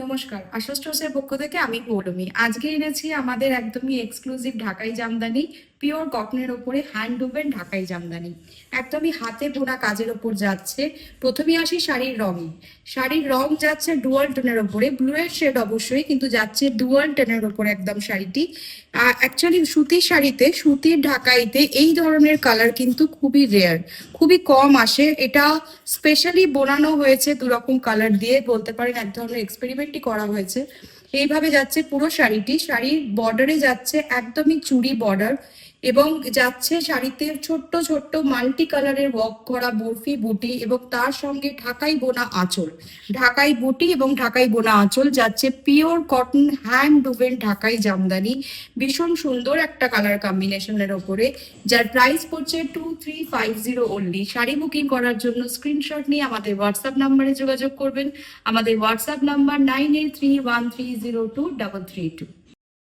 নমস্কার, আশা স্টোর্সের পক্ষ থেকে আমি পৌলমী। আজকে এনেছি আমাদের একদমই এক্সক্লুসিভ ঢাকাই জামদানি, পিওর কটনের ওপরে হ্যান্ডলুমের ঢাকাই জামদানি, একদমই হাতে বোনা কাজের ওপর যাচ্ছে। প্রথমেই আসি শাড়ির রঙে। শাড়ির রং যাচ্ছে ডুয়াল টোনের ওপরে, ব্লু এর শেড অবশ্যই, কিন্তু যাচ্ছে ডুয়াল টোনের ওপরে একদম শাড়িটি। অ্যাকচুয়ালি সুতির শাড়িতে, সুতির ঢাকাইতে এই ধরনের কালার কিন্তু খুবই রেয়ার, খুবই কম আসে। এটা স্পেশালি বোনানো হয়েছে দুরকম কালার দিয়ে, বলতে পারেন এক ধরনের এক্সপেরিমেন্টই করা হয়েছে। এইভাবে যাচ্ছে পুরো শাড়িটি। শাড়ির বর্ডারে যাচ্ছে একদমই চুড়ি বর্ডার, এবং যাচ্ছে শাড়িতে ছোট্ট ছোট্ট মাল্টি কালারের ওয়ার্ক করা বরফি বুটি, এবং তার সঙ্গে ঢাকাই বোনা আঁচল। ঢাকাই বুটি এবং ঢাকাই বোনা আঁচল যাচ্ছে পিওর কটন হ্যান্ডলুমের ঢাকাই জামদানি। ভীষণ সুন্দর একটা কালার কম্বিনেশনের ওপরে, যার প্রাইস পড়ছে 2350 অনলি। শাড়ি বুকিং করার জন্য স্ক্রিনশট নিয়ে আমাদের হোয়াটসঅ্যাপ নাম্বারে যোগাযোগ করবেন। আমাদের হোয়াটসঅ্যাপ নাম্বার 9831302332।